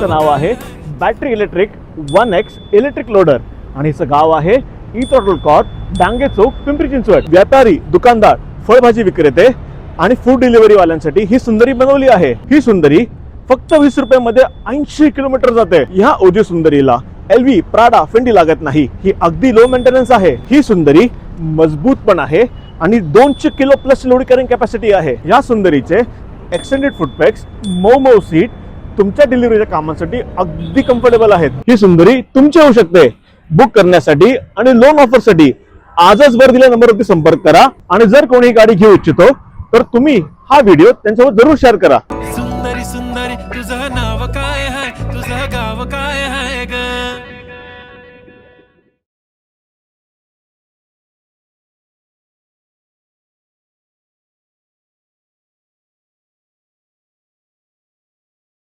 सुंदरीचं नाव आहे battery electric 1X electric loader आणि हिचं गाव आहे ई-टॉटल कॉर्ट, डांगे चौक, पिंपरी चिंचवड. व्यापारी, दुकानदार, फळभाजी विक्रेते आणि फूड डिलिव्हरी वाल्यांसाठी ही सुंदरी बनवली आहे. ही सुंदरी फक्त 20 रुपयामध्ये 80 किलोमीटर जाते. ह्या ओजी सुंदरीला LV, प्राडा, फेंडी लागत नाही. ही अगदी लो मेंटेनन्स आहे. ही सुंदरी मजबूत पण आहे आणि 200 kilo plus load carrying capacity आहे. या सुंदरीचे एक्सटेंडेड फुटपॅक्स, मऊ सीट तुमच्या डिलिव्हरीच्या कामांसाठी अगदी कम्फर्टेबल आहेत. ही सुंदरी तुमची होऊ शकते. बुक करण्यासाठी आणि लोन ऑफर साठी आजच वर दिलेल्या नंबरवरती संपर्क करा आणि जर कोणी गाडी घेऊ इच्छितो तर तुम्ही हा व्हिडिओ त्यांच्यावर जरूर शेअर करा. सुंदरी सुंदरी तुझं